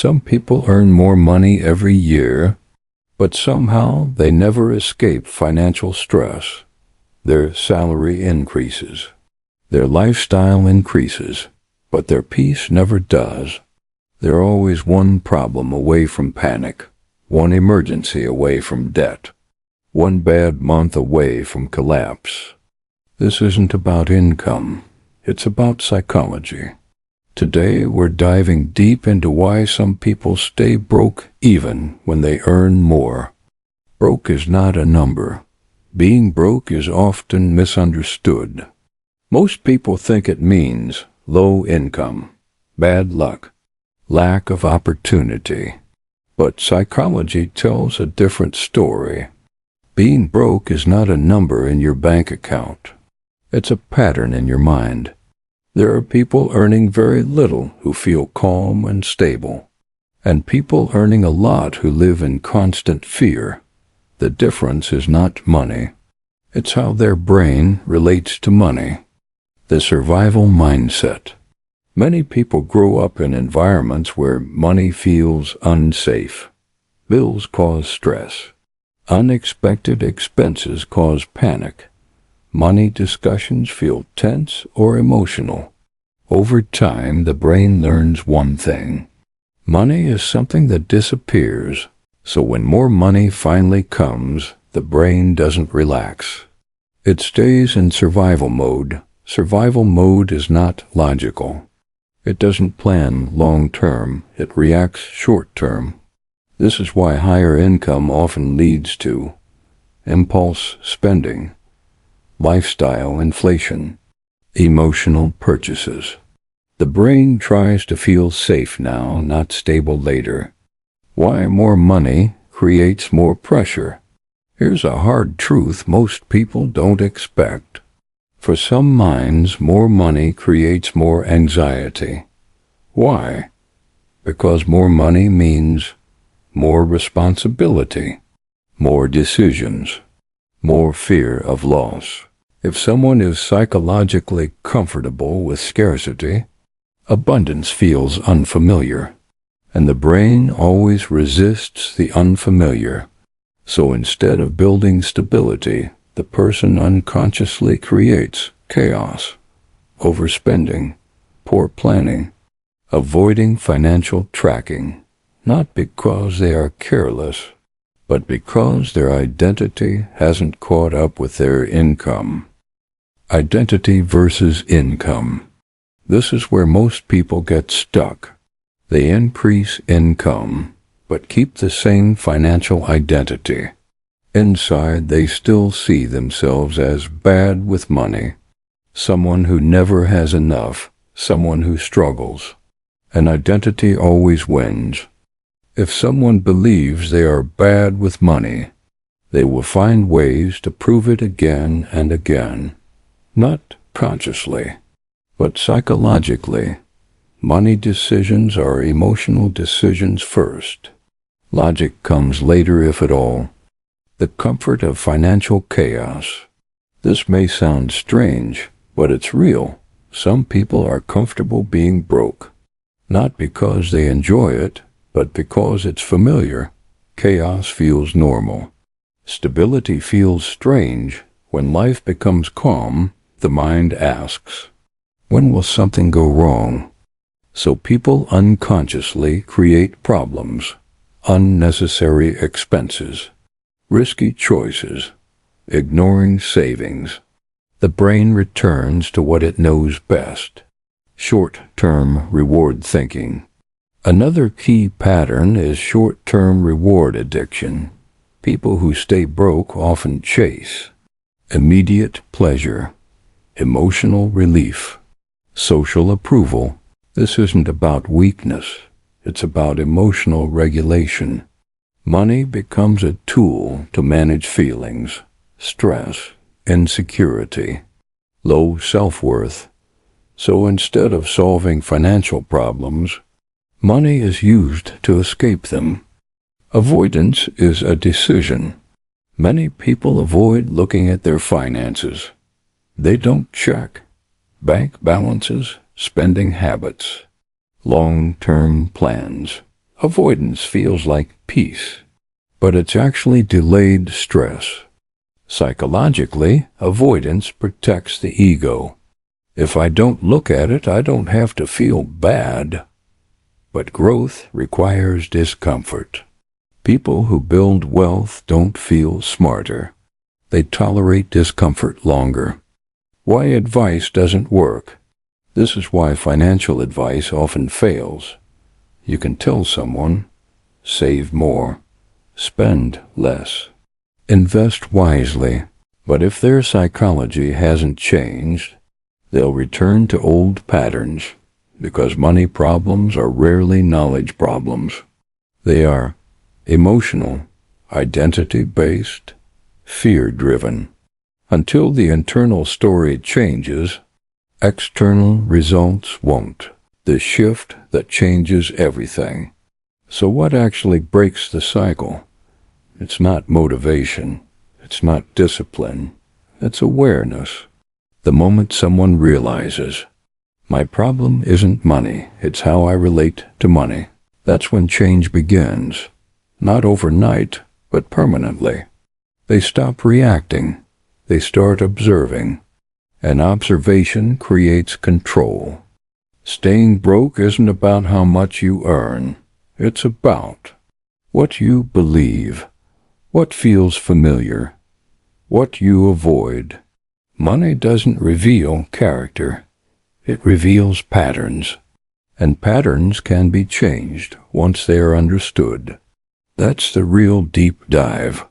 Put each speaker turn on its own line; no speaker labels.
Some people earn more money every year, but somehow they never escape financial stress. Their salary increases, their lifestyle increases, but their peace never does. They're always one problem away from panic, one emergency away from debt, one bad month away from collapse. This isn't about income, it's about psychology. Today we're diving deep into why some people stay broke even when they earn more. Broke is not a number. Being broke is often misunderstood. Most people think it means low income, bad luck, lack of opportunity. But psychology tells a different story. Being broke is not a number in your bank account. It's a pattern in your mind. There are people earning very little who feel calm and stable, and people earning a lot who live in constant fear. The difference is not money. It's how their brain relates to money. The survival mindset. Many people grow up in environments where money feels unsafe. Bills cause stress. Unexpected expenses cause panic. Money discussions feel tense or emotional. Over time, the brain learns one thing. Money is something that disappears, so when more money finally comes, the brain doesn't relax. It stays in survival mode. Survival mode is not logical. It doesn't plan long-term, it reacts short-term. This is why higher income often leads to impulse spending, lifestyle inflation, emotional purchases. The brain tries to feel safe now, not stable later. Why more money creates more pressure? Here's a hard truth most people don't expect. For some minds, more money creates more anxiety. Why? Because more money means more responsibility, more decisions, more fear of loss. If someone is psychologically comfortable with scarcity, abundance feels unfamiliar, and the brain always resists the unfamiliar. So instead of building stability, the person unconsciously creates chaos, overspending, poor planning, avoiding financial tracking, not because they are careless, but because their identity hasn't caught up with their income. Identity versus income. This is where most people get stuck. They increase income, but keep the same financial identity. Inside, they still see themselves as bad with money, someone who never has enough, someone who struggles. An identity always wins. If someone believes they are bad with money, they will find ways to prove it again and again. Not consciously, but psychologically. Money decisions are emotional decisions first. Logic comes later, if at all. The comfort of financial chaos. This may sound strange, but it's real. Some people are comfortable being broke, not because they enjoy it, but because it's familiar. Chaos feels normal. Stability feels strange. When life becomes calm, the mind asks, when will something go wrong? So people unconsciously create problems, unnecessary expenses, risky choices, ignoring savings. The brain returns to what it knows best. Short-term reward thinking. Another key pattern is short-term reward addiction. People who stay broke often chase immediate pleasure, emotional relief, social approval. This isn't about weakness. It's about emotional regulation. Money becomes a tool to manage feelings, stress, insecurity, low self-worth. So instead of solving financial problems, money is used to escape them. Avoidance is a decision. Many people avoid looking at their finances. They don't check bank balances, spending habits, long-term plans. Avoidance feels like peace, but it's actually delayed stress. Psychologically, avoidance protects the ego. If I don't look at it, I don't have to feel bad. But growth requires discomfort. People who build wealth don't feel smarter. They tolerate discomfort longer. Why advice doesn't work? This is why financial advice often fails. You can tell someone, save more, spend less, invest wisely, but if their psychology hasn't changed, they'll return to old patterns, because money problems are rarely knowledge problems. They are emotional, identity-based, fear-driven. Until the internal story changes, external results won't. The shift that changes everything. So what actually breaks the cycle? It's not motivation. It's not discipline. It's awareness. The moment someone realizes, my problem isn't money, it's how I relate to money, that's when change begins. Not overnight, but permanently. They stop reacting. They start observing. And observation creates control. Staying broke isn't about how much you earn. It's about what you believe, what feels familiar, what you avoid. Money doesn't reveal character. It reveals patterns. And patterns can be changed once they are understood. That's the real deep dive.